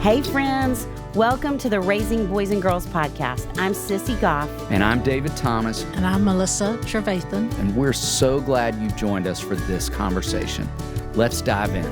Hey friends, welcome to the Raising Boys and Girls podcast. I'm Sissy Goff. And I'm David Thomas. And I'm Melissa Trevathan. And we're so glad you've joined us for this conversation. Let's dive in.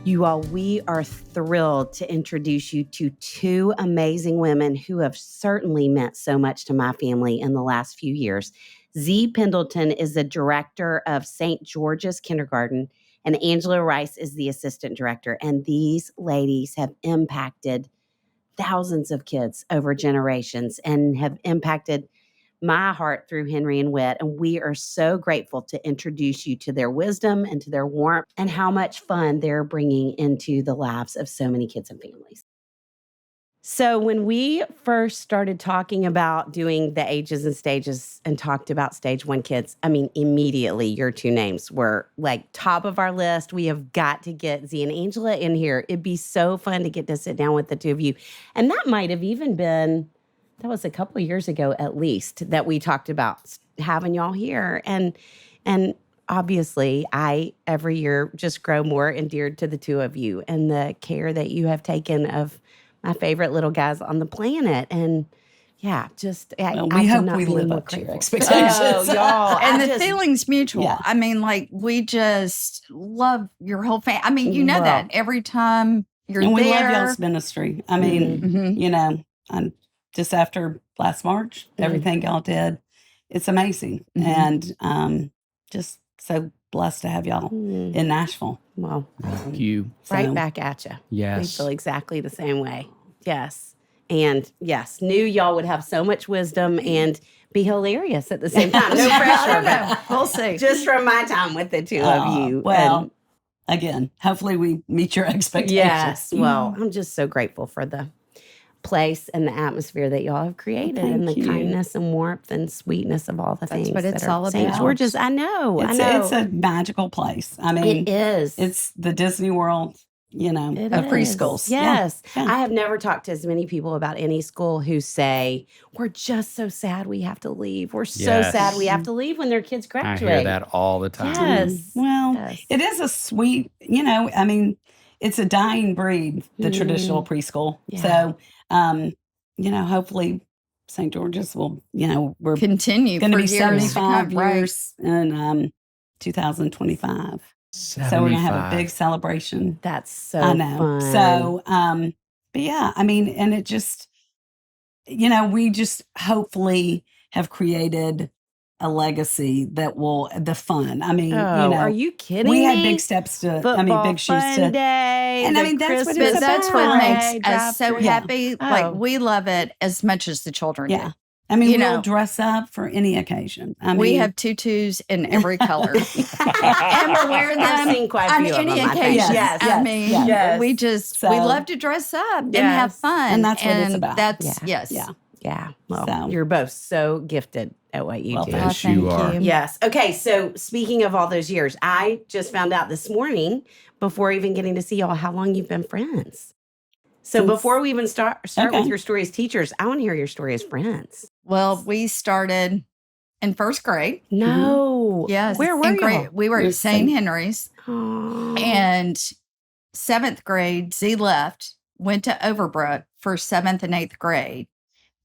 You all, we are thrilled to introduce you to two amazing women who have certainly meant so much to my family in the last few years. Zee Pendleton is the director of St. George's Kindergarten, and Angela Rice is the assistant director. And these ladies have impacted thousands of kids over generations and have impacted my heart through Henry and Wit. And we are so grateful to introduce you to their wisdom and to their warmth and how much fun they're bringing into the lives of so many kids and families. So when we first started talking about doing the ages and stages and talked about stage 1 kids, I mean, immediately your two names were like top of our list. We have got to get Zee and Angela in here. It'd be so fun to get to sit down with the two of you. And that might have even been, that was a couple of years ago at least, that we talked about having y'all here. And obviously, I every year just grow more endeared to the two of you and the care that you have taken of my favorite little guys on the planet. And yeah, just we hope we live up to your expectations. Oh, y'all. And the feeling's mutual. Yeah. I mean, like, we just love your whole family. I mean, you know that every time you're and there. We love y'all's ministry. I mean, you know, just after last March, everything y'all did, it's amazing. And just so blessed to have y'all in Nashville. Well, thank you. Right back at you. Yes. We feel exactly the same way. Yes. And yes, knew y'all would have so much wisdom and be hilarious at the same time. No pressure. No. We'll see. Just from my time with the two of you. Well, again, hopefully we meet your expectations. Yes. Well, I'm just so grateful for the place and the atmosphere that y'all have created and the kindness and warmth and sweetness of all the things. That's what it's all about. St. George's, I know. It's a magical place. I mean, it is. It's the Disney World, you know, of preschools. Yes. Yeah. I have never talked to as many people about any school who say, we're just so sad we have to leave. We're so sad we have to leave when their kids graduate. I hear that all the time. Yes. Well, it is a sweet, you know, I mean, it's a dying breed, the traditional preschool. Yeah. So, you know, hopefully St. George's will, you know, we're going to be 75 years in 2025. 75. So we're going to have a big celebration. That's so fun. So, but yeah, I mean, and it just, you know, we just hopefully have created a legacy that will, the fun. I mean, you know. Are you kidding me? We had big steps to, big shoes to. Day, and I mean, that's what it's that's about. what makes us so happy. Like, we love it as much as the children do. I mean, we'll dress up for any occasion. I mean, we have tutus in every color. And we're wearing them on any occasion. Yes. I mean, we just, we love to dress up and have fun. And that's what it's about. That's, Yeah. Well, you're both so gifted at what you do. Yes, you are. Yes. Okay. So speaking of all those years, I just found out this morning, before even getting to see y'all, how long you've been friends. So before we even start with your story as teachers, I want to hear your story as friends. Well, we started in first grade. No. Yes. Where were you? We were at St. Henry's. Oh. And 7th grade, Zee left, went to Overbrook for 7th and 8th grade.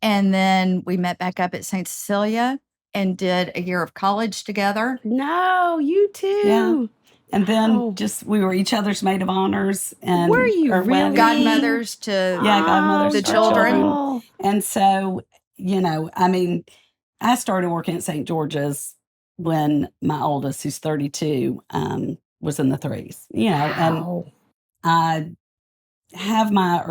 And then we met back up at St. Cecilia and did a year of college together. No, you too. Yeah. And then we were each other's maid of honors. And were you really? Godmothers to the children. And so, you know, I mean, I started working at St. George's when my oldest, who's 32, was in the 3s. You know, and I have my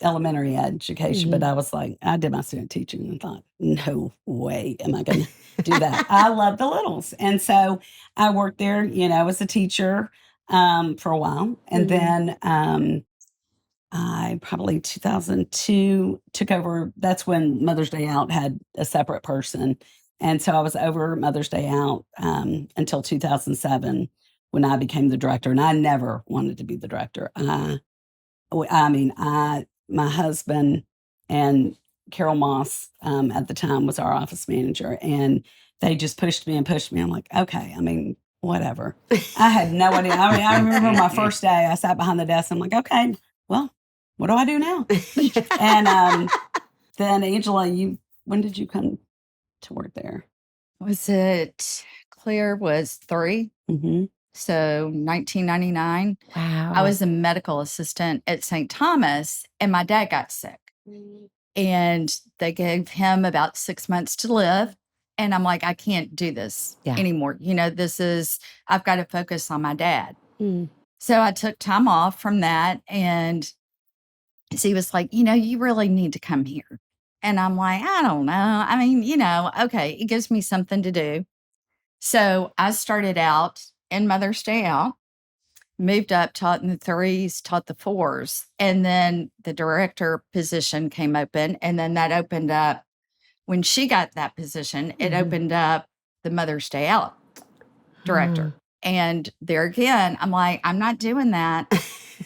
elementary education, but I was like, I did my student teaching and thought, no way am I going to do that. I love the littles. And so I worked there, you know, as a teacher for a while. And then I probably 2002 took over. That's when Mother's Day Out had a separate person. And so I was over Mother's Day Out until 2007 when I became the director. And I never wanted to be the director. My husband and Carol Moss at the time was our office manager, and they just pushed me and pushed me. I'm like, okay, I mean, whatever. I had no idea. I mean, I remember my first day, I sat behind the desk. I'm like, okay, well, what do I do now? And then Angela, when did you come to work there? Claire was 3. Mm-hmm. So 1999. Wow. I was a medical assistant at St. Thomas, and my dad got sick. And they gave him about 6 months to live. And I'm like, I can't do this anymore. I've got to focus on my dad. So I took time off from that. And he was like, you really need to come here. And I'm like, I don't know. I mean, okay, it gives me something to do. So I started out in Mother's Day Out, moved up, taught in the 3s, taught the 4s. And then the director position came open. And then that opened up, when she got that position, it opened up the Mother's Day Out director. And there again, I'm like, I'm not doing that.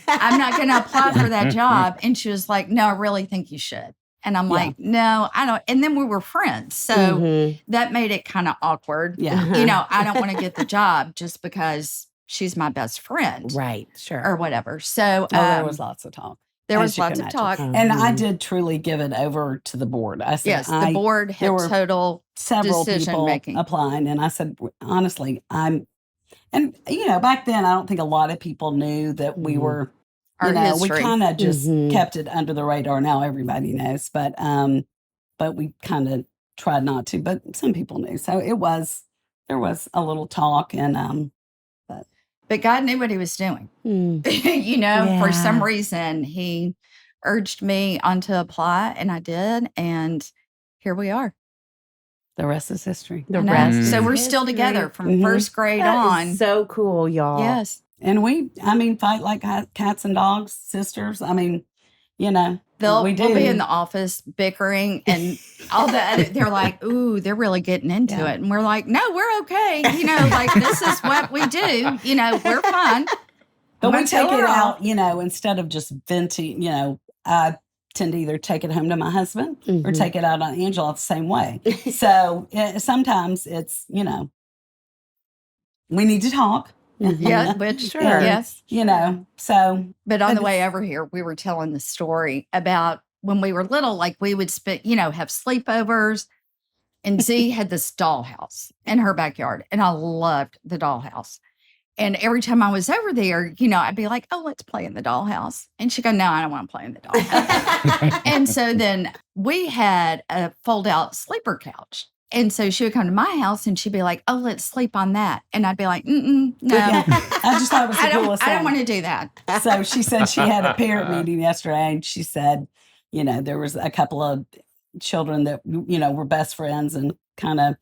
I'm not going to apply for that job. And she was like, no, I really think you should. And I'm like, no, I don't. And then we were friends. So that made it kind of awkward. Yeah. I don't want to get the job just because she's my best friend. Right. Sure. Or whatever. So there was lots of talk. There was lots of talk. And I did truly give it over to the board. I said, yes, the board had total several decision people making. applying. And I said, honestly, back then, I don't think a lot of people knew that we were, we kind of just kept it under the radar. Now everybody knows, but we kind of tried not to, but some people knew. So there was a little talk but God knew what he was doing. For some reason, he urged me on to apply, and I did. And here we are. The rest is history. So we're still together from first grade on. Is so cool, y'all. Yes. And we fight like cats and dogs, sisters. I mean, We'll be in the office bickering and all the other, they're like, ooh, they're really getting into it. And we're like, no, we're okay. This is what we do. We're fine. But we take it out, instead of just venting, I tend to either take it home to my husband or take it out on Angela the same way. So sometimes it's, we need to talk. Yeah, but sure. Yes. So. But on the way over here, we were telling the story about when we were little, like we would have sleepovers. And Zee had this dollhouse in her backyard. And I loved the dollhouse. And every time I was over there, I'd be like, oh, let's play in the dollhouse. And she'd go, no, I don't want to play in the dollhouse. And so then we had a fold-out sleeper couch. And so she would come to my house and she'd be like, oh, let's sleep on that. And I'd be like, no. Yeah. I just thought it was the coolest thing. I don't want to do that. So she said she had a parent meeting yesterday and she said, there was a couple of children that, were best friends and kind of,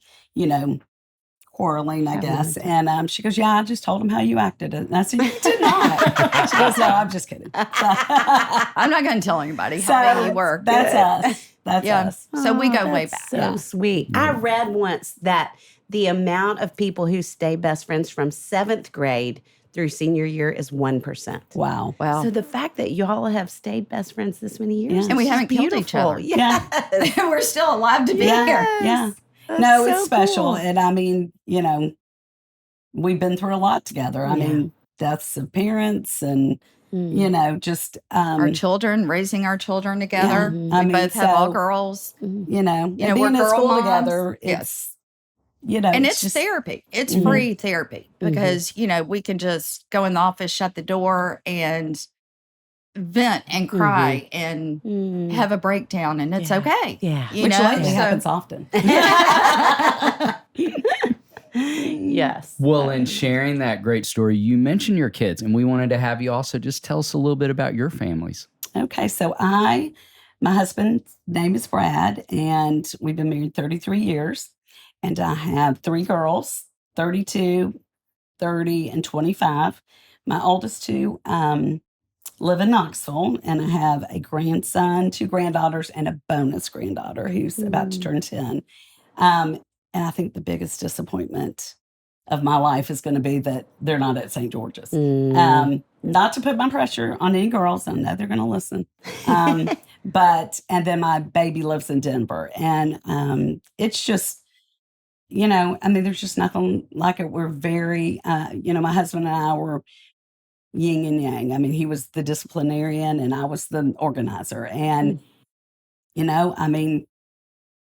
quarreling, I guess. And she goes, yeah, I just told him how you acted. And I said, you did not. She goes, no, I'm just kidding. I'm not going to tell anybody how they were. That's us. That's us. So we go way back. So sweet. I read once that the amount of people who stay best friends from 7th grade through senior year is 1%. Wow. So the fact that y'all have stayed best friends this many years, and we haven't killed each other. Yeah. We're still alive to be here. Yeah. That's no, so it's special. cool. And I mean, we've been through a lot together. I mean, deaths of parents and, just our children, raising our children together. We both have all girls. And we're being at school moms. together, Yes. it's, and it's just therapy. It's free therapy because, we can just go in the office, shut the door and vent and cry and have a breakdown and it's okay. Yeah. Which lately happens often. Yes. Well, in sharing that great story, you mentioned your kids, and we wanted to have you also just tell us a little bit about your families. Okay, so my husband's name is Brad, and we've been married 33 years, and I have 3 girls, 32, 30, and 25. My oldest 2 live in Knoxville, and I have a grandson, 2 granddaughters, and a bonus granddaughter who's about to turn 10. And I think the biggest disappointment of my life is going to be that they're not at St. George's. Not to put my pressure on any girls. I know they're going to listen. And then my baby lives in Denver. And it's just, I mean, there's just nothing like it. We're very, my husband and I were yin and yang. I mean, he was the disciplinarian and I was the organizer. And, I mean,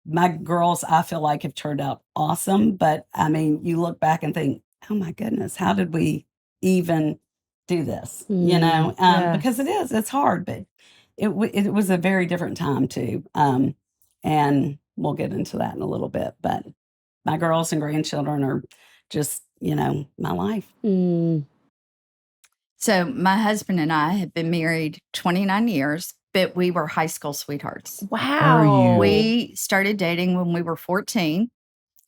my girls, I feel like, have turned out awesome. But I mean, you look back and think, oh my goodness, how did we even do this? Because it's hard, but it was a very different time too. And we'll get into that in a little bit. But my girls and grandchildren are just, my life. So my husband and I have been married 29 years, but we were high school sweethearts. Wow. We started dating when we were 14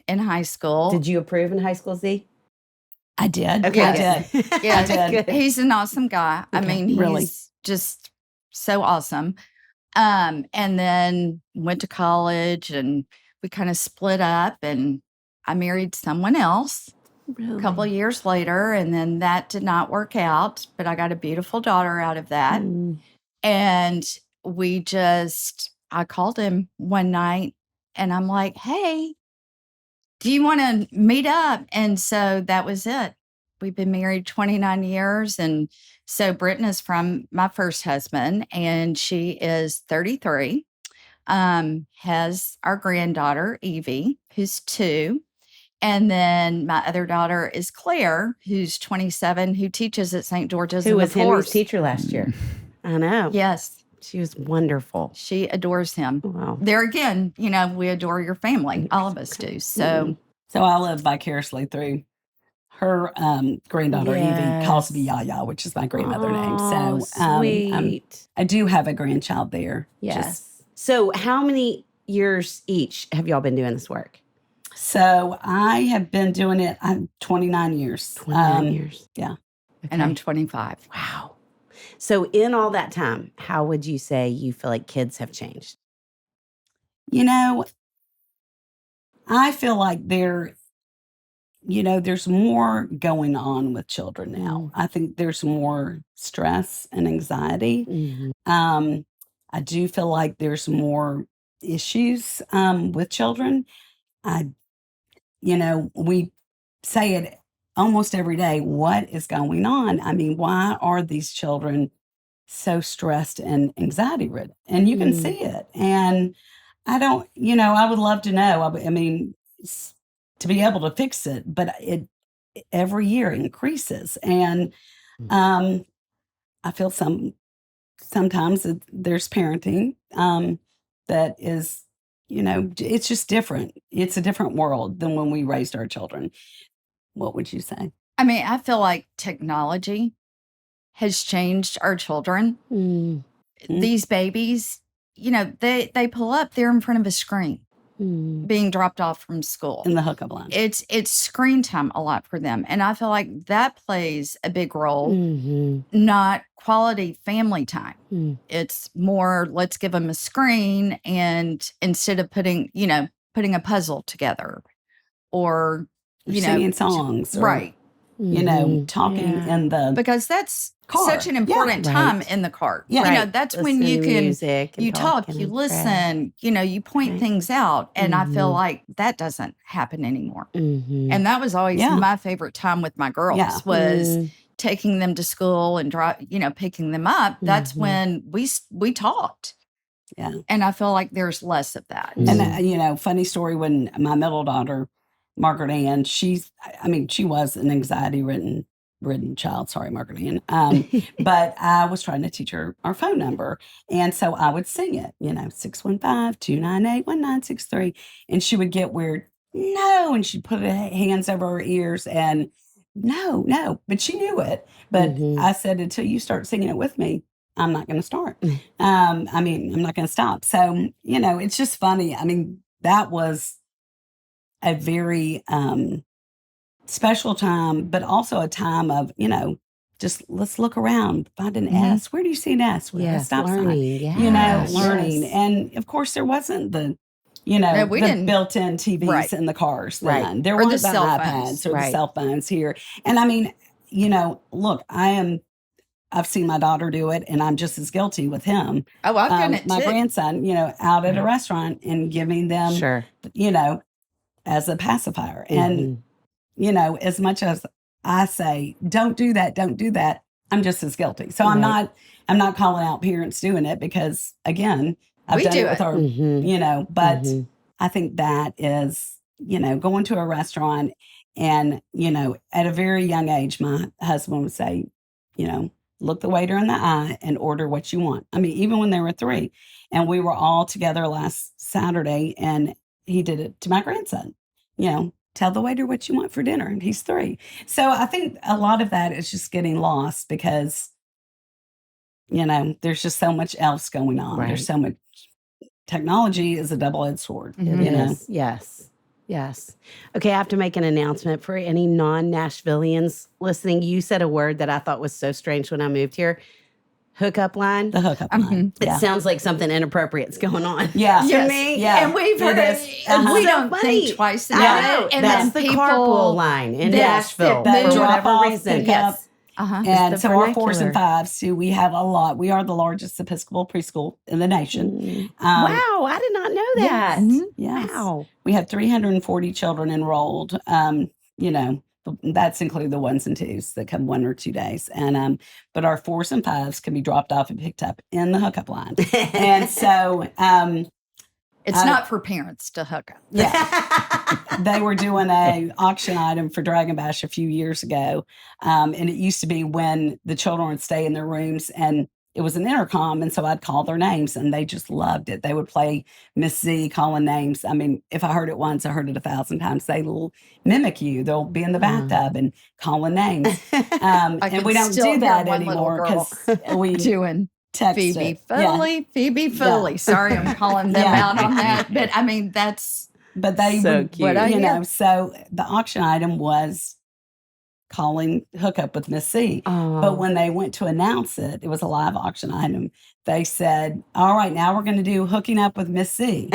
in high school. Did you approve in high school, Zee? I did. Okay, I good. did. Yeah, I did. He's an awesome guy. I Okay, mean, he's really. just so awesome. And then went to college and we kind of split up and I married someone else a couple of years later. And then that did not work out, but I got a beautiful daughter out of that. And I called him one night and I'm like, hey, do you want to meet up? And so that was it. We've been married 29 years. And so Britton is from my first husband and she is 33, has our granddaughter, Evie, who's 2. And then my other daughter is Claire, who's 27, who teaches at St. George's. Who was Henry's teacher last year? I know. Yes. She was wonderful. She adores him. Wow. There again, we adore your family. All of us do. So I live vicariously through her granddaughter, Evie, calls me Yaya, which is my grandmother name. So sweet. I do have a grandchild there. Yes. So how many years each have y'all been doing this work? So I have been doing it 29 years. 29 years. Yeah. Okay. And I'm 25. Wow. So in all that time, how would you say you feel like kids have changed? I feel like there's more going on with children now. I think there's more stress and anxiety. I do feel like there's more issues with children. We say it almost every day. What is going on? I mean, why are these children so stressed and anxiety ridden? And you can see it. And I don't, I would love to know. I mean, to be able to fix it, but it every year increases. And I feel sometimes there's parenting that is, it's just different. It's a different world than when we raised our children. What would you say? I mean, I feel like technology has changed our children. These babies, they pull up, they're in front of a screen being dropped off from school. In the hookup line. It's screen time a lot for them. And I feel like that plays a big role, not quality family time. It's more, let's give them a screen and instead of putting a puzzle together or singing songs. Right. Talking in the because that's car. Such an important time in the car. Yeah. That's Listening when you to can, music and you talk, talking you and listen, you point things out. And I feel like that doesn't happen anymore. And that was always my favorite time with my girls was taking them to school and picking them up. That's when we talked. Yeah. And I feel like there's less of that. And, funny story, when my middle daughter, Margaret Ann, she was an anxiety-ridden child. Sorry, Margaret Ann. But I was trying to teach her our phone number. And so I would sing it, 615-298-1963. And she would get weird, no. And she'd put her hands over her ears and no. But she knew it. But I said, until you start singing it with me, I'm not going to start. I'm not going to stop. So, it's just funny. I mean, that was a very special time, but also a time of, just let's look around, find an S. Where do you see an S? With a stop learning. sign? Learning. And of course, there wasn't the, the built-in TVs in the cars then. There weren't the iPads or the cell phones here. And I mean, look, I've seen my daughter do it, and I'm just as guilty with him. Oh, I've done it my too. grandson, out at a restaurant and giving them, as a pacifier. And, as much as I say, don't do that, I'm just as guilty. So I'm not calling out parents doing it because, again, I've done it with our, but I think that is, going to a restaurant and, at a very young age, my husband would say, look the waiter in the eye and order what you want. I mean, even when they were 3, and we were all together last Saturday, and he did it to my grandson, tell the waiter what you want for dinner, and he's 3. So I think a lot of that is just getting lost because, there's just so much else going on. Right. There's so much. Technology is a double-edged sword. It is. Yes. Okay, I have to make an announcement for any non-Nashvillians listening. You said a word that I thought was so strange when I moved here. Hookup line. The hookup line. It sounds like something inappropriate's going on. Yeah. To me. Yeah. And we've heard it. And We so don't funny. think twice I about know. it. And That's then the people, carpool line in Yes, Nashville that for drop whatever off, reason. pick Yes. up. Uh-huh. And the so our 4s and vernacular. 5s too, we have a lot. We are the largest Episcopal preschool in the nation. Wow, I did not know that. Yes. Wow. We have 340 children enrolled. That's include the 1s and 2s that come 1 or 2 days. And but our 4s and 5s can be dropped off and picked up in the hookup line. And so It's not for parents to hook up. they were doing a auction item for Dragon Bash a few years ago. And it used to be when the children would stay in their rooms, and it was an intercom. And so I'd call their names, and they just loved it. They would play Miss Z calling names. I mean, if I heard it once, I heard it 1,000 times. They will mimic you. They'll be in the bathtub and calling names. And we don't do that anymore because we doing text Phoebe it. Foley, Phoebe Foley. Sorry, I'm calling them out on that. But I mean, that's But they So would, cute. so the auction item was calling hookup with Miss C. But when they went to announce it, it was a live auction item. They said, all right, now we're going to do hooking up with Miss C.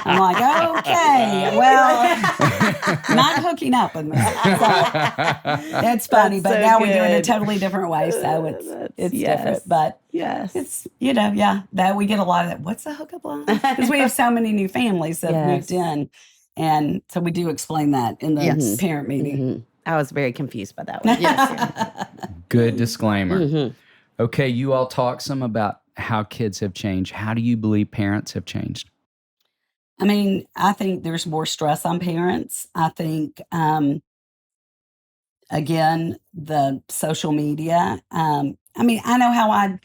I'm like, okay, well, not hooking up with Miss C. So it's funny, but so now we do it in a good. totally different way. So it's different. But Yes. it's, that we get a lot of that. What's a hookup line? Because we have so many new families that have moved in. And so we do explain that in the parent meeting. I was very confused by that one. yes. Good disclaimer. Okay, you all talk some about how kids have changed. How do you believe parents have changed? I mean, I think there's more stress on parents. I think, again, the social media. I mean, I know how I,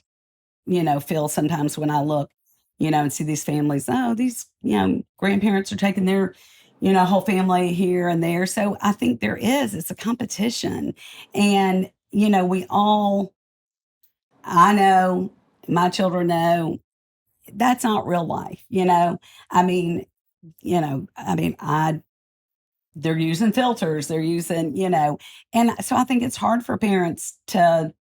feel sometimes when I look, and see these families. Oh, these, grandparents are taking their, whole family here and there. So I think it's a competition. And, I know, my children know that's not real life, I mean, they're using filters, they're using, and so I think it's hard for parents to,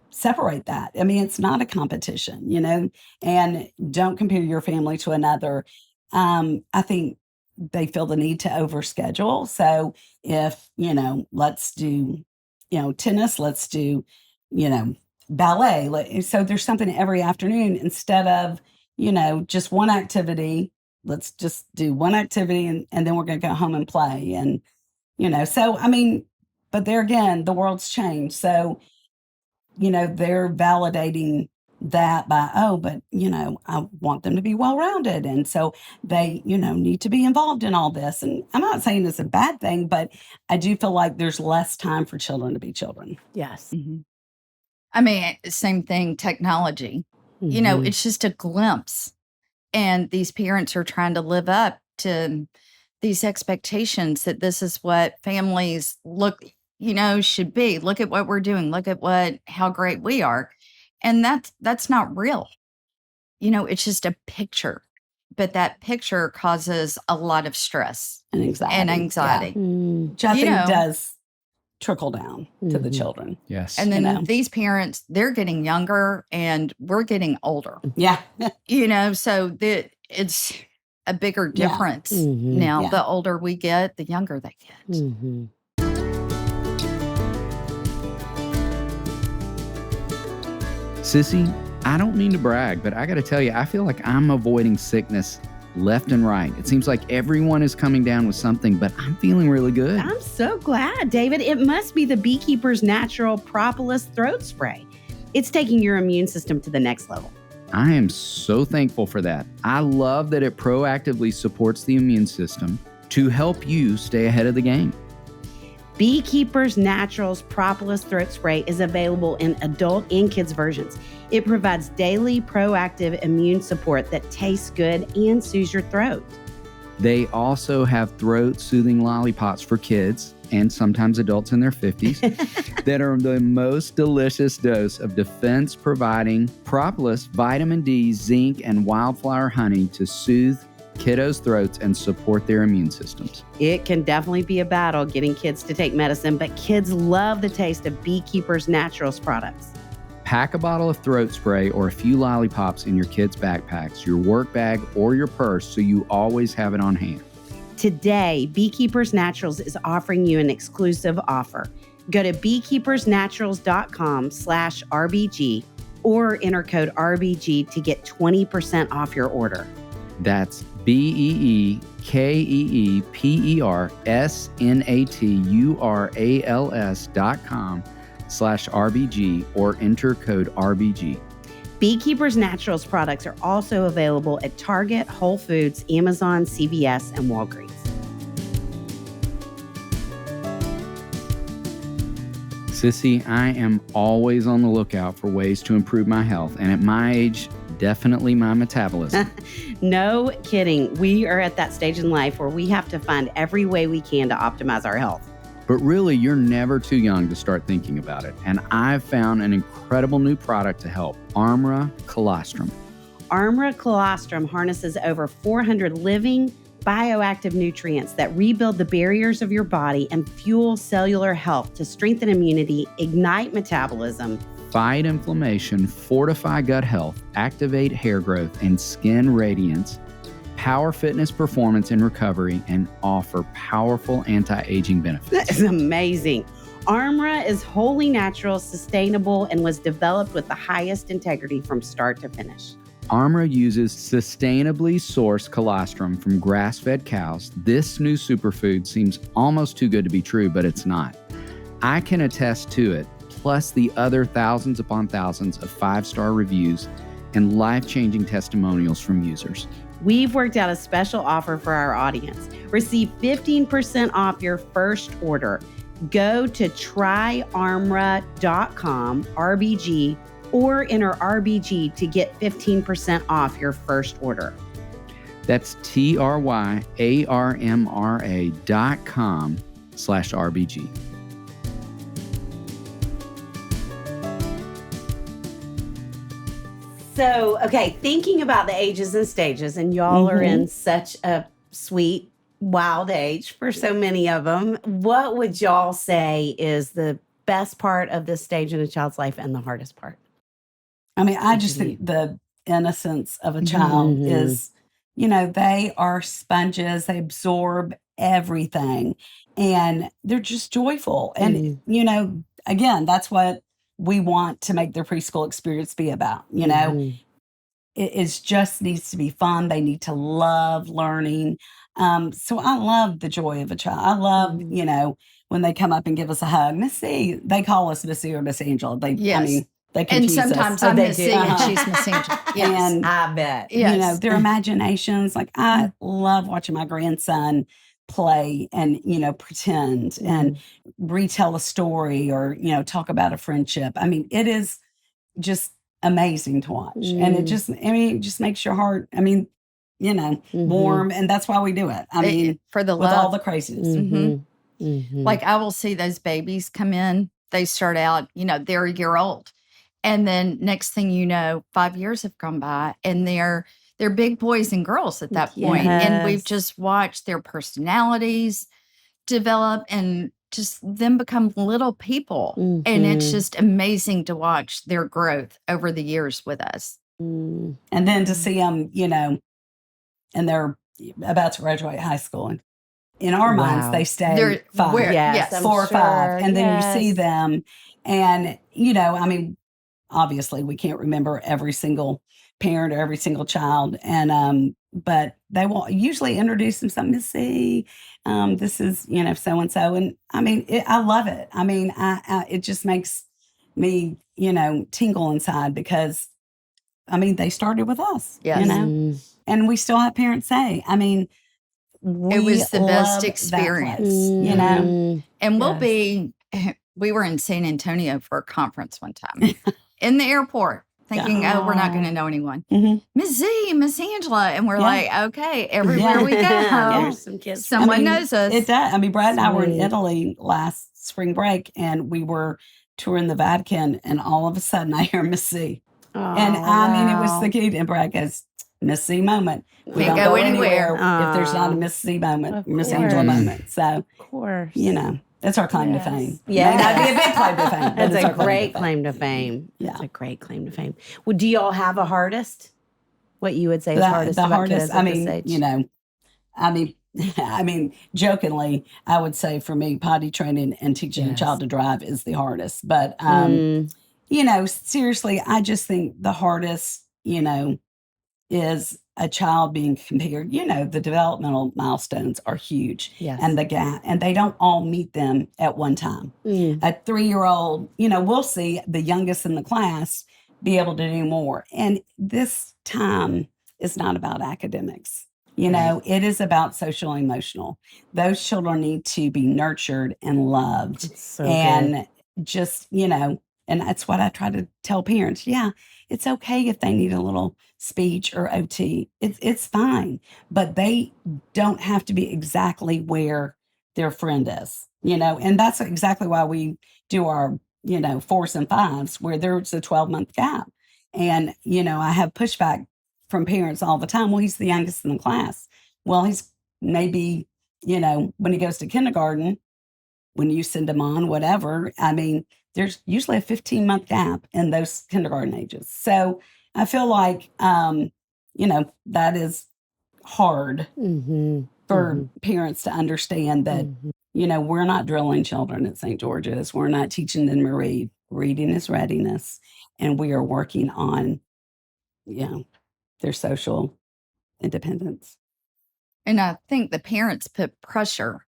separate that. I mean, it's not a competition, and don't compare your family to another. I think they feel the need to overschedule. So if, let's do, tennis, let's do, ballet. So there's something every afternoon instead of, just one activity. Let's just do one activity and then we're going to go home and play. And, so, I mean, but there again, the world's changed. So, they're validating that by, but, I want them to be well-rounded. And so they, need to be involved in all this. And I'm not saying it's a bad thing, but I do feel like there's less time for children to be children. Yes. I mean, same thing, technology. It's just a glimpse. And these parents are trying to live up to these expectations that this is what families should be. Look at what we're doing. Look at how great we are. And that's not real. It's just a picture. But that picture causes a lot of stress And anxiety. Which I think does trickle down to the children. Yes. And then these parents, they're getting younger and we're getting older. Yeah. So it's a bigger difference now. Yeah. The older we get, the younger they get. Sissy, I don't mean to brag, but I got to tell you, I feel like I'm avoiding sickness left and right. It seems like everyone is coming down with something, but I'm feeling really good. I'm so glad, David. It must be the Beekeeper's Natural Propolis Throat Spray. It's taking your immune system to the next level. I am so thankful for that. I love that it proactively supports the immune system to help you stay ahead of the game. Beekeeper's Naturals Propolis Throat Spray is available in adult and kids versions. It provides daily proactive immune support that tastes good and soothes your throat. They also have throat-soothing lollipops for kids and sometimes adults in their 50s that are the most delicious dose of defense-providing propolis, vitamin D, zinc, and wildflower honey to soothe kiddos' throats and support their immune systems. It can definitely be a battle getting kids to take medicine, but kids love the taste of Beekeeper's Naturals products. Pack a bottle of throat spray or a few lollipops in your kids' backpacks, your work bag, or your purse so you always have it on hand. Today, Beekeepers Naturals is offering you an exclusive offer. Go to beekeepersnaturals.com/RBG or enter code RBG to get 20% off your order. That's beekeepersnaturals.com/RBG or enter code RBG. Beekeepers Naturals products are also available at Target, Whole Foods, Amazon, CVS, and Walgreens. Sissy, I am always on the lookout for ways to improve my health, and at my age, definitely my metabolism. No kidding. We are at that stage in life where we have to find every way we can to optimize our health. But really, you're never too young to start thinking about it. And I've found an incredible new product to help, Armra Colostrum. Armra Colostrum harnesses over 400 living, bioactive nutrients that rebuild the barriers of your body and fuel cellular health to strengthen immunity, ignite metabolism, fight inflammation, fortify gut health, activate hair growth and skin radiance, power fitness performance and recovery, and offer powerful anti-aging benefits. That is amazing. Armra is wholly natural, sustainable, and was developed with the highest integrity from start to finish. Armra uses sustainably sourced colostrum from grass-fed cows. This new superfood seems almost too good to be true, but it's not. I can attest to it, plus the other thousands upon thousands of 5-star reviews and life-changing testimonials from users. We've worked out a special offer for our audience. Receive 15% off your first order. Go to tryarmra.com, RBG, or enter RBG to get 15% off your first order. That's tryarmra.com/RBG. So, okay, thinking about the ages and stages, and y'all are in such a sweet, wild age for so many of them, what would y'all say is the best part of this stage in a child's life and the hardest part? I mean, I just think the innocence of a child is, you know, they are sponges, they absorb everything, and they're just joyful. And, you know, again, that's what we want to make their preschool experience be about. You know, it just needs to be fun. They need to love learning. So I love the joy of a child. I love, you know, when they come up and give us a hug. Missy, they call us Missy or Miss Angela. I mean, they confuse and sometimes us. I'm Miss Zee and she's Miss Angela. Yes. And I bet. Yes. you know, their imaginations. Like, I love watching my grandson play and, you know, pretend and retell a story or, you know, talk about a friendship. I mean, it is just amazing to watch. And it just, I mean, it just makes your heart, I mean, you know, warm. And that's why we do it. I mean, for the with love. all the craziness. Like, I will see those babies come in. They start out, you know, they're a year old. And then next thing you know, 5 years have gone by and they're big boys and girls at that point. And we've just watched their personalities develop and just them become little people. And it's just amazing to watch their growth over the years with us. And then to see them, you know, and they're about to graduate high school. And in our minds, they stay They're 5. Yes, 4 or 5. And then you see them and, you know, I mean, obviously we can't remember every single parent or every single child. And but they will usually introduce them something. Missy, this is, so and so. And I mean, I love it. I mean, it just makes me, tingle inside, because I mean, they started with us, and we still have parents say, I mean, it was the best experience, And we were in San Antonio for a conference one time in the airport, thinking, we're not going to know anyone. Miss Z, Miss Angela. And we're like, okay, everywhere we go, There's some kids. someone knows us. It does. I mean, Brad and I were in Italy last spring break, and we were touring the Vatican, and all of a sudden I hear Miss Z. And I mean, it was the cute. And Brad goes, Miss Z moment. We Can't don't go go anywhere. if there's not a Miss Z moment, Miss Angela moment. So, Of course. that's our claim to fame. Yeah. May not be a big claim to fame. That's it's a our great claim to fame. Yeah. That's a great claim to fame. Well, do y'all have a hardest? What you would say is hardest The about hardest, kiddos at this age? I mean, jokingly, I would say for me, potty training and teaching a child to drive is the hardest. But, seriously, I just think the hardest, is a child being compared. The developmental milestones are huge. Yes. And the gap, and they don't all meet them at one time. A 3-year-old, we'll see the youngest in the class be able to do more. And this time is not about academics. It is about social and emotional. Those children need to be nurtured and loved. It's so And just, and that's what I try to tell parents. Yeah, it's okay if they need a little speech or OT. It's fine, but they don't have to be exactly where their friend is, and that's exactly why we do our, 4s and 5s, where there's a 12-month gap. And, I have pushback from parents all the time. Well, he's the youngest in the class. Well, he's maybe, when he goes to kindergarten, when you send him on, whatever, I mean, there's usually a 15-month gap in those kindergarten ages. So I feel like, that is hard for parents to understand that, we're not drilling children at St. George's. We're not teaching them to read. Reading is readiness. And we are working on, their social independence. And I think the parents put pressure,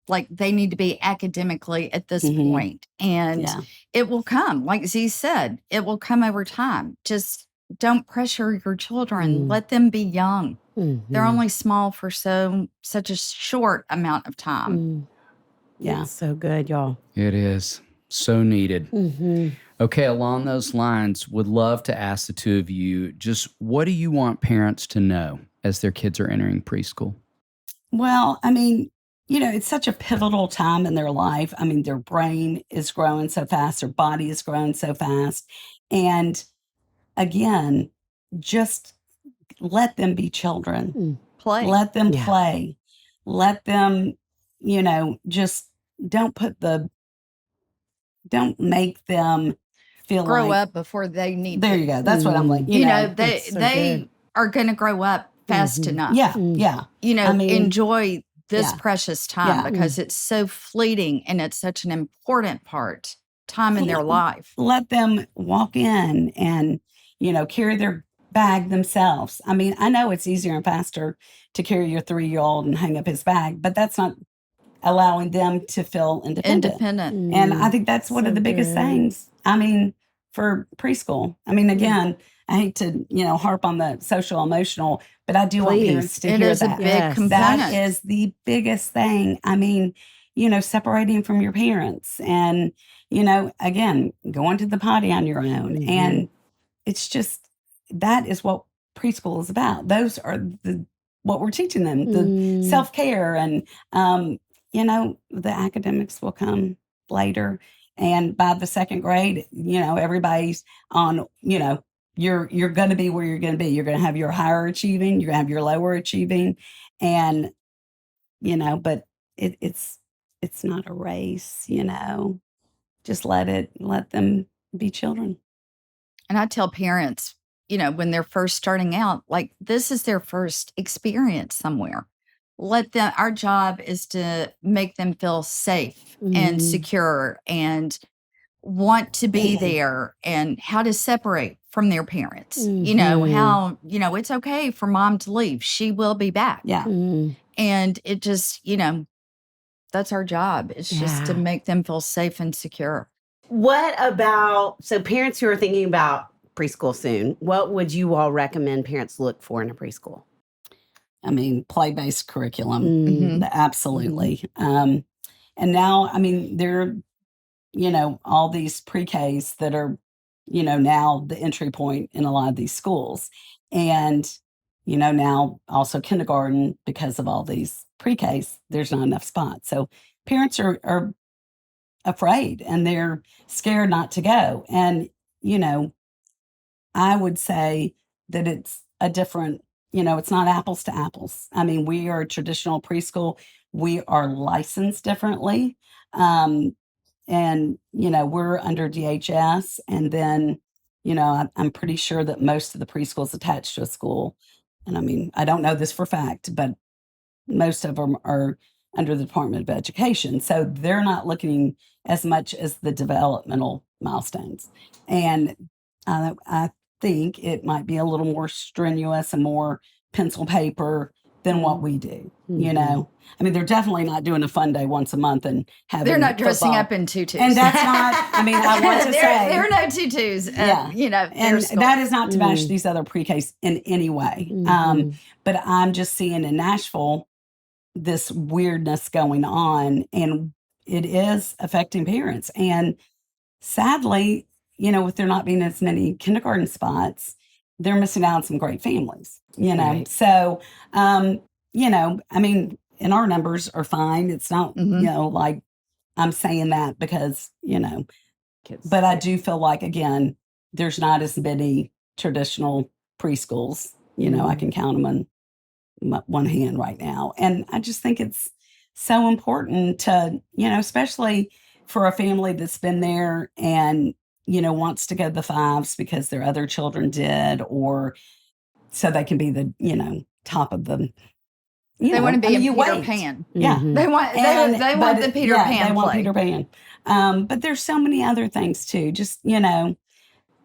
like they need to be academically at this point. And it will come, like Z said, it will come over time. Just don't pressure your children. Let them be young. They're only small for such a short amount of time. Yeah. That's so good, y'all. It is so needed. Okay, along those lines, would love to ask the two of you, just what do you want parents to know as their kids are entering preschool? Well, I mean, it's such a pivotal time in their life. I mean, their brain is growing so fast, their body is growing so fast. And again, just let them be children. Play. Let them play. Let them, just don't make them feel grow like, up before they need there to. you go. That's what I'm like. They are going to grow up fast enough. Yeah. Enjoy this Yeah. precious time because it's so fleeting and it's such an important time in their life. Let them walk in and, carry their bag themselves. I mean, I know it's easier and faster to carry your 3-year-old and hang up his bag, but that's not allowing them to feel independent. And I think that's one of the biggest things. I mean, for preschool. I mean, again, I hate to, harp on the social emotional, but I do want parents to hear that. It is a big component. That is the biggest thing. I mean, separating from your parents and, again, going to the potty on your own. And it's just, that is what preschool is about. Those are what we're teaching them, the self-care and, the academics will come later. And by the 2nd grade, everybody's on, you're going to be where you're going to be. You're going to have your higher achieving, you're going to have your lower achieving. And, but it's not a race, just let them be children. And I tell parents, when they're first starting out, like this is their first experience somewhere. Our job is to make them feel safe and secure and want to be there and how to separate from their parents. You know, how, you know, it's okay for mom to leave. She will be back. Yeah. And it just, you know, that's our job. It's just to make them feel safe and secure. What about, so parents who are thinking about preschool soon, what would you all recommend parents look for in a preschool? I mean, play-based curriculum. Absolutely. And now, I mean, there are, you know, all these pre-Ks that are, you know, now the entry point in a lot of these schools. And, you know, now also kindergarten, because of all these pre-Ks, there's not enough spots. So parents are afraid and they're scared not to go. And, you know, I would say that it's a different, you know, it's not apples to apples. I mean, we are a traditional preschool. We are licensed differently. And, you know, we're under DHS. And then, you know, I'm pretty sure that most of the preschools attached to a school. And I mean, I don't know this for fact, but most of them are under the Department of Education. So they're not looking as much as the developmental milestones. And I think it might be a little more strenuous and more pencil paper than what we do, you know? I mean, they're definitely not doing a fun day once a month and having They're not dressing football. up in tutus. And that's not, I mean, I want to say. There are no tutus, you know. And that is not to bash these other pre-Ks in any way. But I'm just seeing in Nashville this weirdness going on, and it is affecting parents. And sadly, you know, with there not being as many kindergarten spots, they're missing out on some great families, you know. Right. So, you know, I mean, and our numbers are fine. It's not, you know, like I'm saying that because, you know, but I do feel like, again, there's not as many traditional preschools. You know, I can count them on one hand right now. And I just think it's so important to, you know, especially for a family that's been there and, you know, wants to go to the fives because their other children did, or so they can be the, you know, top of the, they want to be a Peter wait. Pan. Yeah. They want the Peter Pan they want play. Peter Pan. But there's so many other things too, just, you know,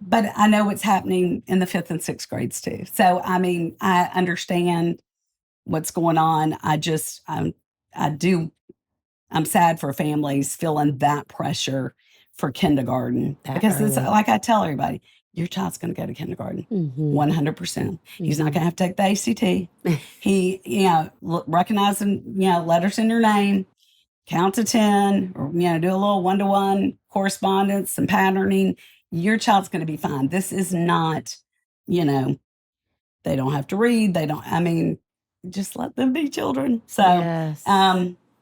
but I know it's happening in the 5th and 6th grades too. So, I mean, I understand what's going on. I'm sad for families feeling that pressure for kindergarten because it's like I tell everybody, your child's going to go to kindergarten, 100%. He's not going to have to take the ACT. He, you know, recognizing, you know, letters in your name, count to 10, or, you know, do a little one-to-one correspondence and patterning. Your child's going to be fine. This is not, you know, they don't have to read. I mean, just let them be children. So,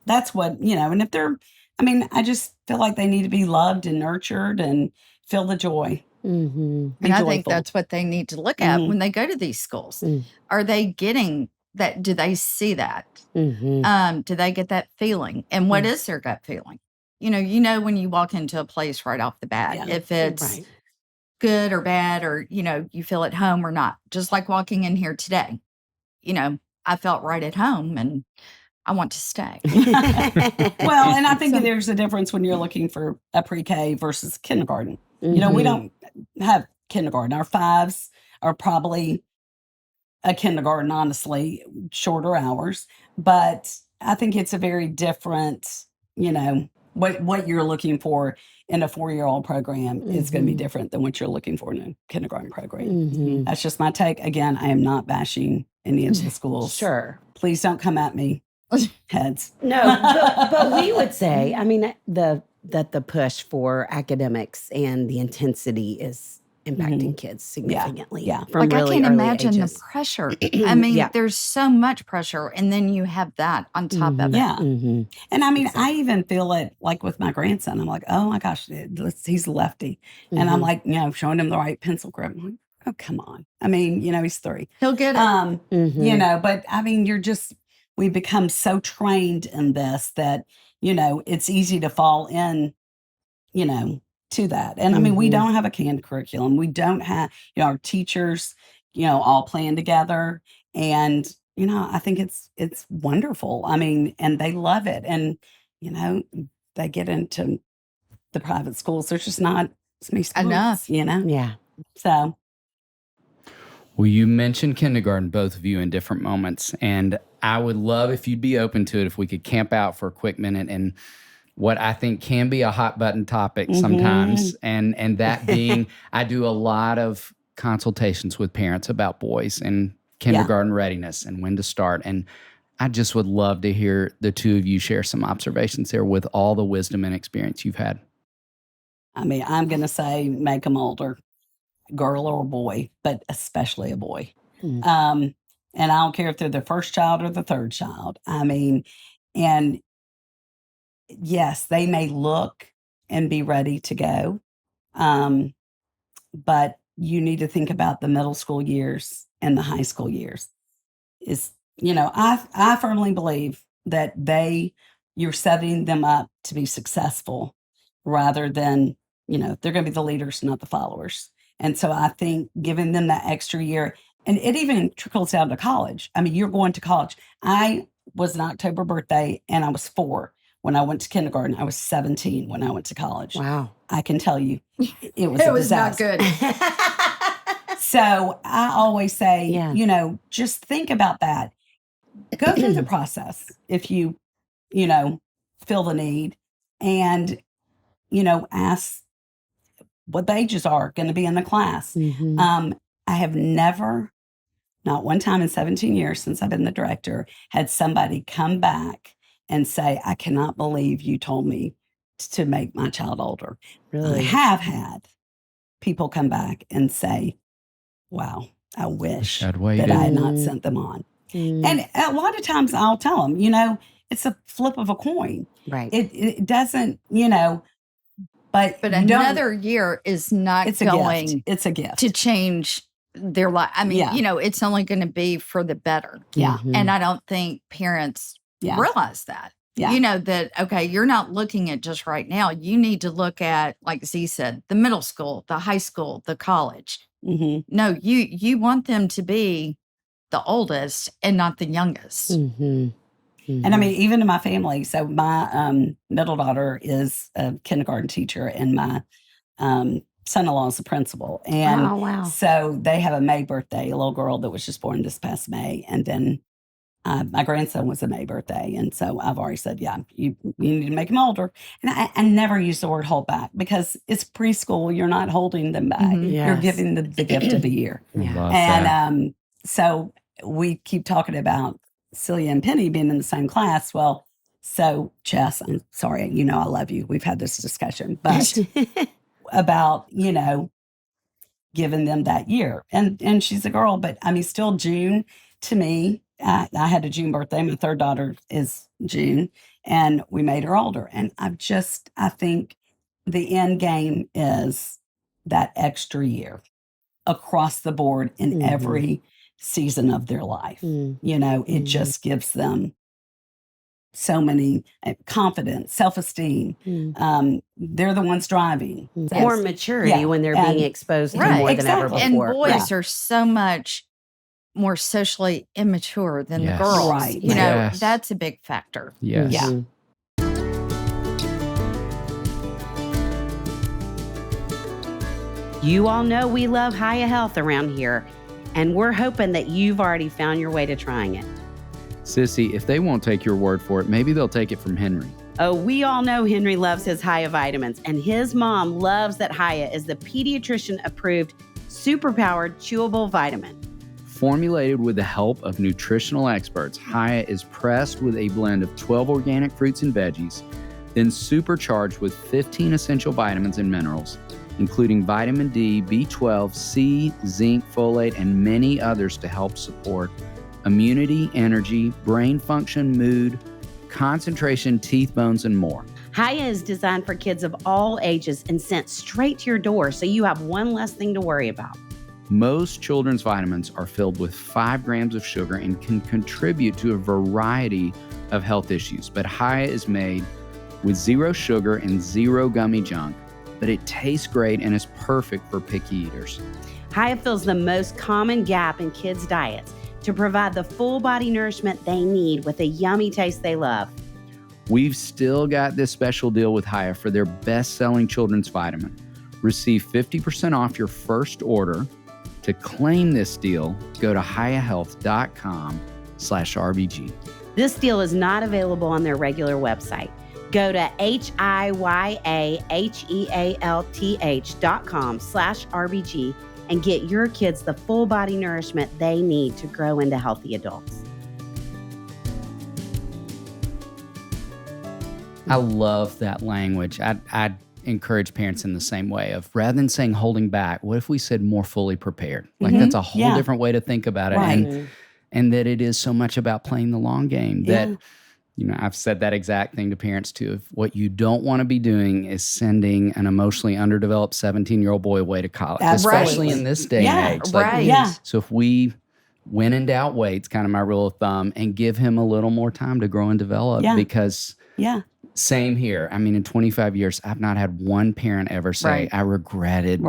that's what, you know, and if they're, I mean, I just feel like they need to be loved and nurtured and feel the joy. And I think that's what they need to look at when they go to these schools. Are they getting that? Do they see that? Do they get that feeling? And what is their gut feeling? You know, when you walk into a place right off the bat, if it's good or bad, or, you know, you feel at home or not. Just like walking in here today, you know, I felt right at home and I want to stay. Well, and I think that there's a difference when you're looking for a pre-K versus kindergarten. You know, we don't have kindergarten. Our fives are probably a kindergarten, honestly, shorter hours. But I think it's a very different, you know, what you're looking for in a 4-year-old program is going to be different than what you're looking for in a kindergarten program. That's just my take. Again, I am not bashing any of the schools. Sure. Please don't come at me, heads. No, but we would say, I mean, that the push for academics and the intensity is impacting kids significantly. Yeah. From like really I can't early imagine ages. the pressure. I mean, there's so much pressure, and then you have that on top of it. Yeah. And I mean, I even feel it like with my grandson. I'm like, oh my gosh, he's lefty. And I'm like, you know, showing him the right pencil grip. I'm like, oh, come on. I mean, you know, he's 3. He'll get it. You know, but I mean, we become so trained in this that, you know, it's easy to fall in, you know, to that. And I mean, we don't have a canned curriculum. We don't have, you know, our teachers, you know, all playing together. And, you know, I think it's wonderful. I mean, and they love it. And, you know, they get into the private schools. There's just not as many schools, Enough. Yeah. So. Well, you mentioned kindergarten, both of you, in different moments. And I would love if you'd be open to it, if we could camp out for a quick minute and what I think can be a hot button topic sometimes. And that being, I do a lot of consultations with parents about boys and kindergarten readiness and when to start. And I just would love to hear the two of you share some observations there with all the wisdom and experience you've had. I mean, I'm going to say make them older, girl or boy, but especially a boy. And I don't care if they're the first child or the third child. I mean, and yes, they may look and be ready to go. But you need to think about the middle school years and the high school years. I firmly believe that you're setting them up to be successful rather than, they're going to be the leaders, not the followers. And so I think giving them that extra year, and it even trickles down to college. I mean, you're going to college. I was an October birthday and I was 4 when I went to kindergarten. I was 17 when I went to college. Wow. I can tell you it was a disaster. Not good. So I always say, just think about that. Go through the process if you, feel the need, and, ask what the ages are going to be in the class. I have never, not one time in 17 years since I've been the director, had somebody come back and say, I cannot believe you told me to make my child older. Really? I have had people come back and say, wow, I wish that I had not sent them on. And a lot of times I'll tell them, it's a flip of a coin. Right. It doesn't, but another year is not going it's a gift to change their life. I mean, it's only going to be for the better. Yeah. And I don't think parents realize that. Yeah. That, okay, you're not looking at just right now. You need to look at, like Zee said, the middle school, the high school, the college. No, you want them to be the oldest and not the youngest. And I mean, even in my family, so my middle daughter is a kindergarten teacher and my son-in-law is the principal. And so they have a May birthday, a little girl that was just born this past May. And then my grandson was a May birthday. And so I've already said, you need to make him older. And I never use the word hold back because it's preschool. You're not holding them back. You're giving them the gift of the year. And so we keep talking about Celia and Penny being in the same class. Well, so Jess, I'm sorry, I love you. We've had this discussion, but about, giving them that year. And she's a girl, but I mean, still June to me, I had a June birthday. My third daughter is June, and we made her older. And I think the end game is that extra year across the board in every season of their life. It just gives them so many confidence, self-esteem. They're the ones driving. More maturity when they're being exposed to more than ever before. And boys are so much more socially immature than the girls. Right. That's a big factor. Yes. Yeah. You all know we love Hiya Health around here, and we're hoping that you've already found your way to trying it. Sissy, if they won't take your word for it, maybe they'll take it from Henry. Oh, we all know Henry loves his Hiya vitamins, and his mom loves that Hiya is the pediatrician-approved, super-powered, chewable vitamin. Formulated with the help of nutritional experts, Hiya is pressed with a blend of 12 organic fruits and veggies, then supercharged with 15 essential vitamins and minerals, including vitamin D, B12, C, zinc, folate, and many others to help support immunity, energy, brain function, mood, concentration, teeth, bones, and more. Hiya is designed for kids of all ages and sent straight to your door, so you have one less thing to worry about. Most children's vitamins are filled with 5 grams of sugar and can contribute to a variety of health issues. But Hiya is made with 0 sugar and 0 gummy junk, but it tastes great and is perfect for picky eaters. Hiya fills the most common gap in kids' diets to provide the full body nourishment they need with a yummy taste they love. We've still got this special deal with Hiya for their best-selling children's vitamin. Receive 50% off your first order. To claim this deal, go to hiyahealth.com/RBG. This deal is not available on their regular website. Go to hiyahealth.com/RBG and get your kids the full body nourishment they need to grow into healthy adults. I love that language. I'd encourage parents in the same way of rather than saying holding back, what if we said more fully prepared? Like that's a whole different way to think about it. Right. And that it is so much about playing the long game that, I've said that exact thing to parents too. Of what you don't want to be doing is sending an emotionally underdeveloped 17-year-old boy away to college, especially in this day and age. So if we, when in doubt, waits, kind of my rule of thumb, and give him a little more time to grow and develop because same here. I mean, in 25 years, I've not had one parent ever say, I regretted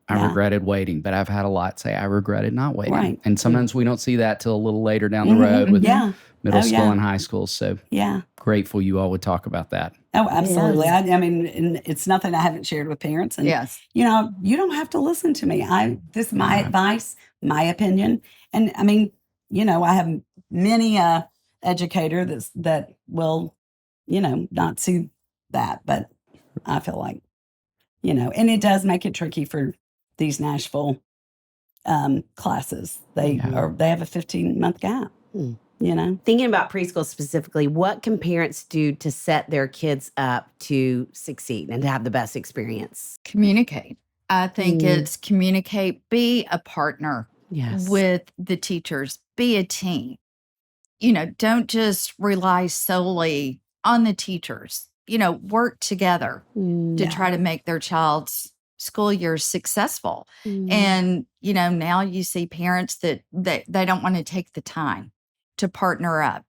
regretted waiting, but I've had a lot say, I regretted not waiting. Right. And sometimes we don't see that till a little later down the road with middle school and high school. So grateful you all would talk about that. Oh, absolutely. I mean, and it's nothing I haven't shared with parents. And, you don't have to listen to me. This is my advice, my opinion. And I mean, I have many educator that will, not see that. But I feel like, and it does make it tricky for these Nashville classes. They have a 15-month gap. Thinking about preschool specifically, what can parents do to set their kids up to succeed and to have the best experience? Communicate. I think it's communicate, be a partner with the teachers, be a team. Don't just rely solely on the teachers. Work together to try to make their child's school year successful. And, now you see parents that they don't want to take the time to partner up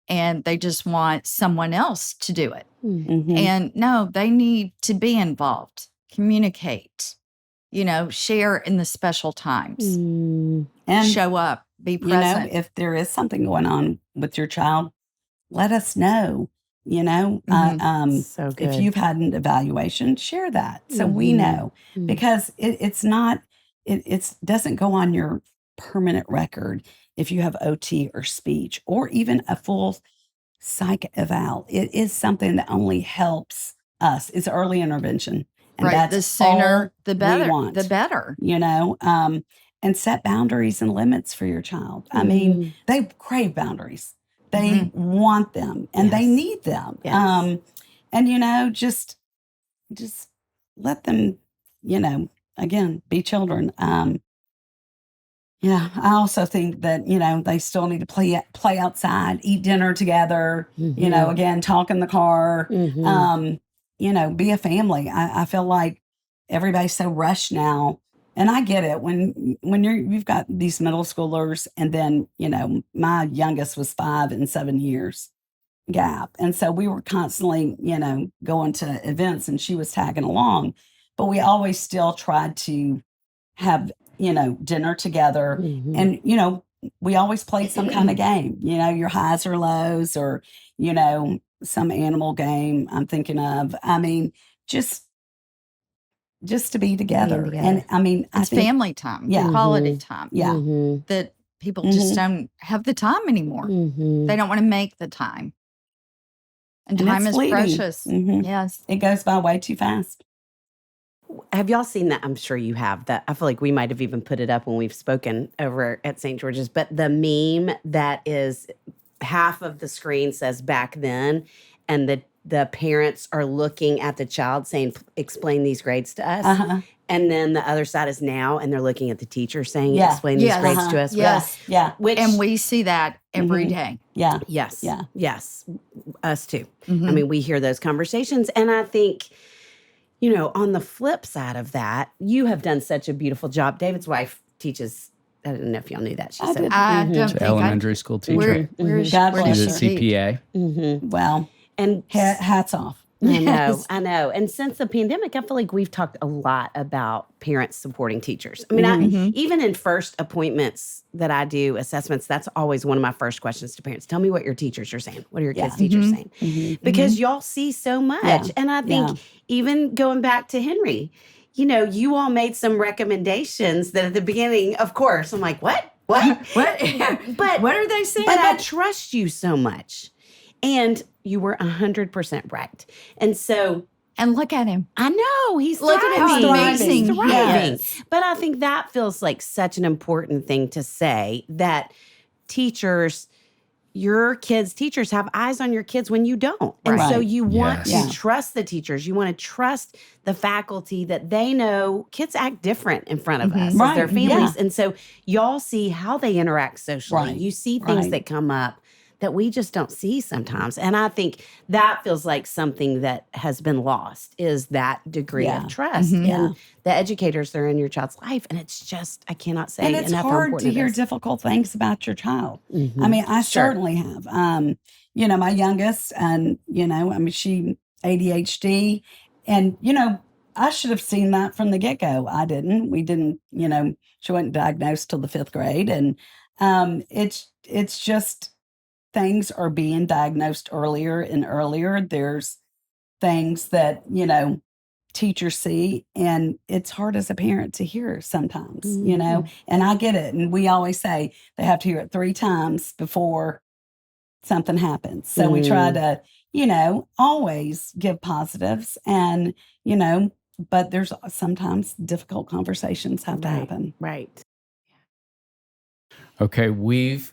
and they just want someone else to do it. And no, they need to be involved, communicate, share in the special times and show up, be present. If there is something going on with your child, let us know. So good. If you've had an evaluation, share that so we know, because it's not, it doesn't go on your permanent record if you have OT or speech or even a full psych eval. It is something that only helps us. It's early intervention. And that's the sooner, the better. We want, the better. And set boundaries and limits for your child. I mean, they crave boundaries. They want them and they need them. And, just let them, again, be children. I also think that, they still need to play outside, eat dinner together, again, talk in the car, be a family. I feel like everybody's so rushed now. And I get it when you've got these middle schoolers and then, my youngest was 5 and 7 years gap. And so we were constantly, going to events and she was tagging along, but we always still tried to have, dinner together and, we always played some kind of game, your highs or lows or, some animal game I'm thinking of. I mean, just to be together. And I mean, it's family time, quality time. That people just don't have the time anymore. They don't want to make the time. And time is precious. Yes. It goes by way too fast. Have y'all seen that? I'm sure you have. That I feel like we might have even put it up when we've spoken over at St. George's. But the meme that is half of the screen says back then, and the parents are looking at the child saying, explain these grades to us. And then the other side is now, and they're looking at the teacher saying, explain these grades to us. And we see that every day. Yes. Us too. I mean, we hear those conversations. And I think, on the flip side of that, you have done such a beautiful job. David's wife teaches, I don't know if y'all knew that. She said, I don't think elementary school teacher. Where's God bless she her. CPA. Well, and hats off. Yes. I know. And since the pandemic, I feel like we've talked a lot about parents supporting teachers. I mean, Mhm. even in first appointments that I do, assessments, that's always one of my first questions to parents. Tell me what your teachers are saying. What are your kids' teachers Mhm. saying? Mhm. Because y'all see so much. Yeah. And I think Yeah. even going back to Henry, you all made some recommendations that at the beginning, of course, I'm like, what? What? What? But What are they saying? But I trust you so much. And you were 100% right. And so And look at him. I know he's Look at him. thriving. Amazing. He's thriving. Yes. But I think that feels like such an important thing to say, that teachers, your kids' teachers have eyes on your kids when you don't. And Right. so you want Yes. to trust the teachers. You want to trust the faculty that they know kids act different in front of us as Right. their families. Yeah. And so y'all see how they interact socially. Right. You see things Right. that come up that we just don't see sometimes. And I think that feels like something that has been lost, is that degree Yeah. of trust Mhm. in the educators that are in your child's life. And it's just, I cannot say And it's enough how hard to important hear it is. difficult things about your child. Mhm. I mean, I Sure. certainly have. My youngest, and she ADHD, and I should have seen that from the get-go. I didn't. We didn't. She wasn't diagnosed till the 5th grade, and it's just things are being diagnosed earlier and earlier. There's things that teachers see, and it's hard as a parent to hear sometimes. And I get it. And we always say they have to hear it 3 times before something happens. So we try to, always give positives, and, but there's sometimes difficult conversations have to happen. Right. Okay, we've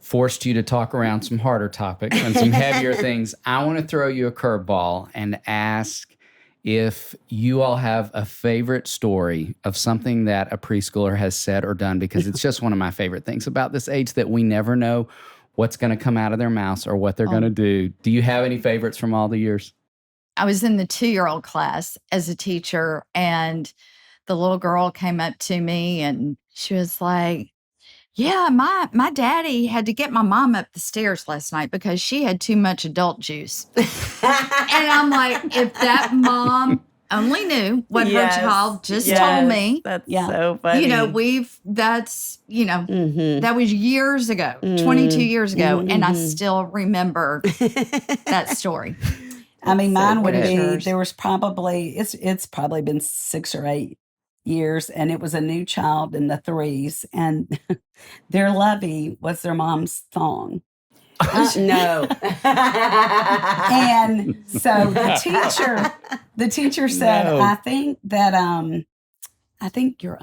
forced you to talk around some harder topics and some heavier things. I want to throw you a curveball and ask if you all have a favorite story of something that a preschooler has said or done, because it's just one of my favorite things about this age, that we never know what's going to come out of their mouths or what they're going to do. Do you have any favorites from all the years? I was in the 2-year-old class as a teacher, and the little girl came up to me and she was like, yeah, my daddy had to get my mom up the stairs last night because she had too much adult juice. And I'm like, if that mom only knew what her child just told me. That's Yeah. so funny. That was years ago, 22 years ago, and I still remember that story. I mean, mine would be, yours? there was probably, it's probably been 6 or 8 years, and it was a new child in the 3s, and their lovey was their mom's thong. No. And so the teacher said, No. I think your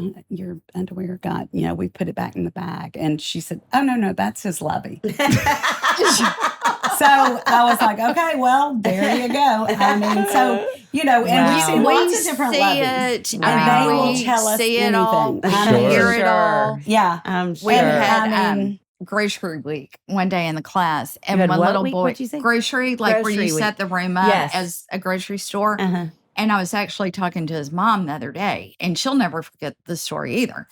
underwear got, we put it back in the bag. And she said, oh, no, that's his lovey. So I was like, okay, well, there you go. I mean, so, and Wow. we see lots of different loveys. it. Wow. I They mean, will we tell us see it all. anything. We Sure. hear it all. Yeah. I'm sure. We had I mean- grocery week one day in the class, and had my what little week? boy, What'd you say? grocery, like where Grocery you week. set the room up Yes. as a grocery store. Uh-huh. And I was actually talking to his mom the other day, and she'll never forget the story either.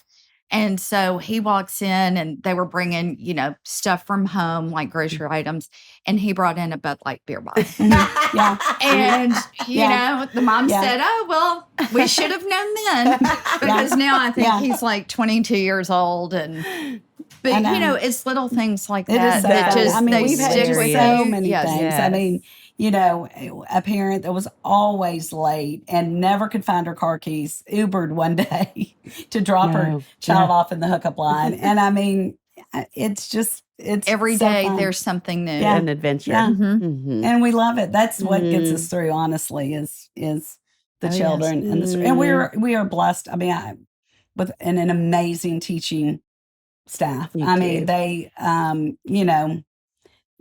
And so he walks in, and they were bringing, stuff from home, like grocery items, and he brought in a Bud Light beer bottle. Yeah. And, the mom Yeah. said, oh, well, we should have known then, because now I think Yeah. he's like 22 years old. But, I know. it's little things like It that is so that funny. just, I mean, they we've had stick just with so you. many Yes. things. Yes. I mean, a parent that was always late and never could find her car keys, Ubered one day to drop her No. child off in the hookup line. And I mean, it's Every so day fun. there's something new. Yeah. An adventure. Yeah. Mhm. Mhm. And we love it. That's what gets Mm. us through, honestly, is the Oh, yes. children and we are blessed. I mean, with an amazing teaching staff. You I mean, do. they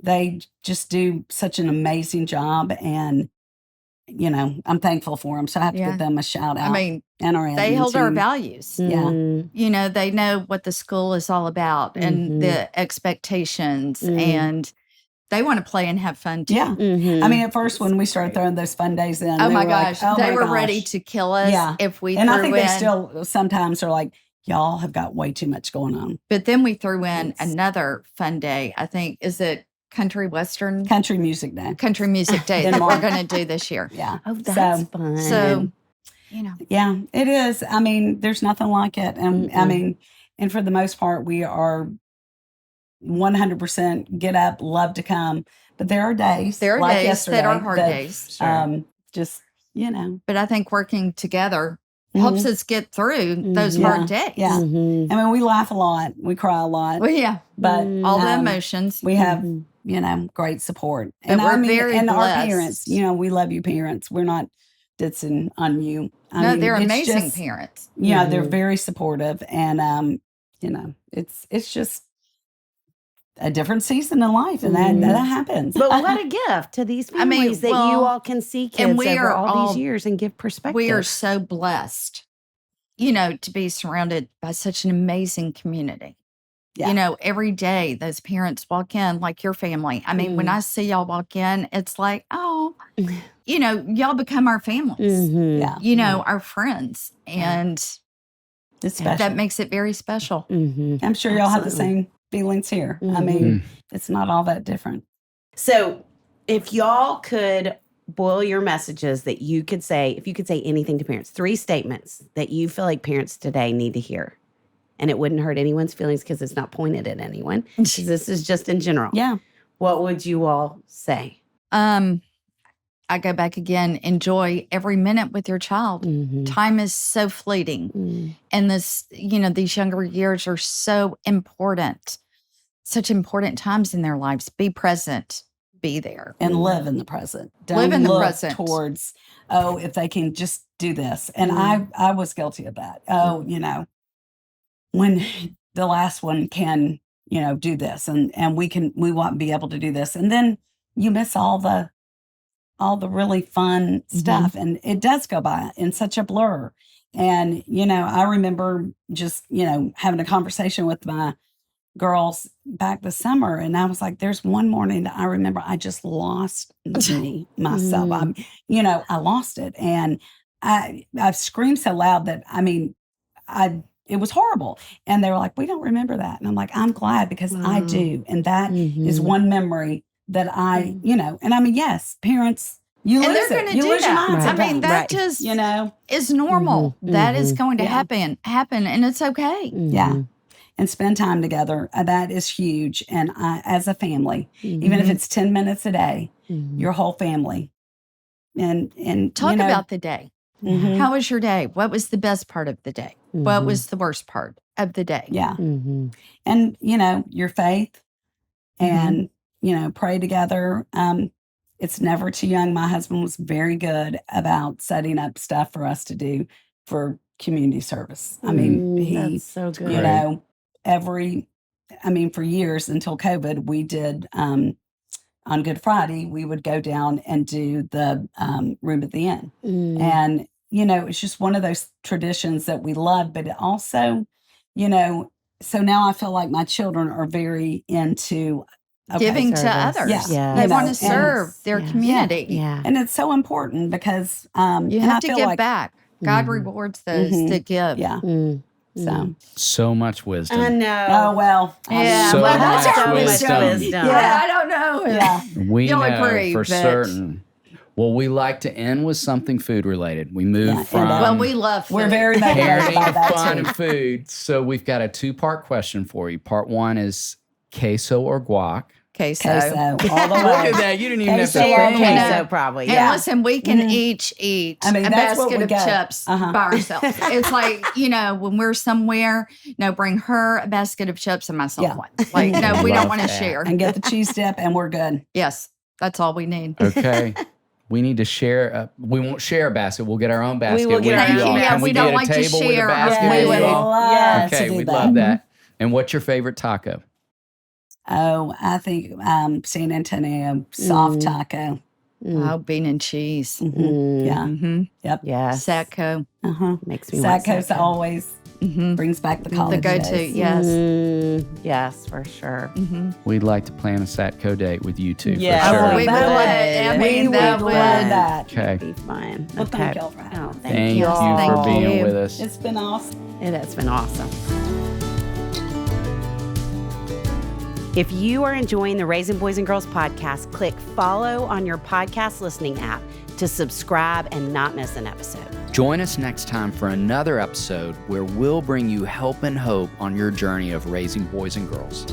they just do such an amazing job, and I'm thankful for them. So I have to Yeah. give them a shout out. I mean, and our they admin hold our team. values. Yeah. Mm. They know what the school is all about and Mhm. the expectations, Mm. and they want to play and have fun too. Yeah. Mhm. I mean, at first when we started throwing those fun days in, Oh they my were like, gosh, oh they my were gosh. ready to kill us Yeah. if we And threw I think in. they still sometimes are like, y'all have got way too much going on. But then we threw in Yes. another fun day. I think, is it country western Country Music Day. country music day In that we're March. going to do this year. Yeah. Oh, that's fun. So, you know, Yeah, it is. I mean, there's nothing like it. And I Mm-mm. mean, and for the most part, we are 100% get up, love to come. But there are days. there are like days yesterday that are hard days. Sure. Just, you know. But I think working together helps us get through those hard days. Yeah. Mhm. I mean, we laugh a lot, we cry a lot, Well, yeah. but All the emotions. we have, Mhm. you know, great support. But And we're I mean, very and our blessed. parents, you know, we love you parents. We're not ditzing on you. I No, mean, they're it's amazing just- parents. Yeah, they're Mhm. very supportive, and you know, it's just a different season in life, and that happens. But what a gift to these I mean, families that you well, all can see kids and we over are all all- these years and give perspective. We are so blessed, you know, to be surrounded by such an amazing community. Yeah. You know, every day those parents walk in, like your family. I mean, when I see y'all walk in, it's like, oh, you know, y'all become our families, Mhm. Yeah, you know, our friends. And it's special. that makes it very special. Mhm. I'm sure y'all have the Absolutely. same feelings here. I Mhm. mean, it's not all that different. So, if y'all could boil your messages that you could say, if you could say anything to parents, 3 statements that you feel like parents today need to hear, and it wouldn't hurt anyone's feelings because it's not pointed at anyone. 'Cause this is just in general. Yeah, What would you all say? I go back again, enjoy every minute with your child. Mhm. Time is so fleeting. Mm. And this, you know, these younger years are so important, such important times in their lives. Be present, be there. and live in the present. Don't Live in the look present. towards, oh, if they can just do this. And Mm. I was guilty of that. Oh, you know, when the last one can, you know, do this, and we won't be able to do this, and then you miss all the really fun stuff, and it does go by in such a blur. And you know, I remember just, you know, having a conversation with my girls back this summer, and I was like, there's one morning that I remember I just lost myself. You know, I lost it, and I've screamed so loud that, I mean, it was horrible. And they were like, we don't remember that. And I'm like, I'm glad, because I do. And that is Mhm. one memory that you know, and I mean, yes, parents, you And lose they're it. going to You do lose your that. mind I mean, sometimes, that Right. just you know, is normal. That is going to Yeah. happen, and it's okay. yeah. Mhm. And spend time together. That is huge. And as a family, even Mm-hmm. if it's 10 minutes a day, Mhm. your whole family. And Talk you know, about the day. mhm. How was your day? What was the best part of the day? What Mhm. was the worst part of the day? Yeah. Mhm. And you know, your faith, Mm-hmm. and you know, pray together. It's never too young. My husband was very good about setting up stuff for us to do for community service. I mean, he, That's so good. you know, for years until COVID, we did on Good Friday, we would go down and do the room at the inn. Mm. And, you know, it's just one of those traditions that we love, but it also, you know, so now I feel like my children are very into Giving to Service. others. Yeah. They You want know, to serve their yeah. community. Yeah. And it's so important because You and have I to feel give like, back. God Mhm. rewards those Mhm. that give. Yeah. Mm. So So much wisdom. I know. oh well. I mean, Yeah, So well, much that's our wisdom. wisdom. Yeah, I don't know. Yeah. We You'll know agree, for but- certain. Well, we like to end with something food related. We move Yeah, and, from Well, we love food. We're very motivated parenting by to that fun too. and food. So we've got a 2-part question for you. Part 1 is queso or guac. queso. Queso all the Look way. at that. You didn't even have to Queso or think. queso. So probably. And Yeah. listen, we can Mhm. each eat I mean, a that's what basket we of got. chips Uh-huh. by ourselves. It's like, you know, when we're somewhere, no, bring her a basket of chips and myself Yeah. one. Like, no, we Love don't want to that. share. And get the cheese dip, and we're good. Yes, that's all we need. Okay. We need to share. We won't share a basket. We'll get our own basket. will get with our you own all. basket. Can We we don't get a like to table with a share our basket food. we with would you all? love to Okay, do we'd that. love that. And what's your favorite taco? Oh, I think San Antonio soft Mm. taco. Mm. Oh, bean and cheese. Mm. Yeah. Mm-hmm. Yep. Yes. Satco. Uh-huh. Makes me want Satco's Satco. always Mm-hmm. brings back the college The go-to, days. yes. Yes, for sure. Mm-hmm. We'd like to plan a Satco date with you two Yeah. for Oh, sure. we would. that I would- mean, we that would would. love that. Okay. Be fun. Well, Okay. thank y'all for having Oh, me. Thank you y'all. for Thank being you. with us. It's been awesome. It has been awesome. If you are enjoying the Raising Boys and Girls podcast, click follow on your podcast listening app to subscribe and not miss an episode. Join us next time for another episode where we'll bring you help and hope on your journey of raising boys and girls.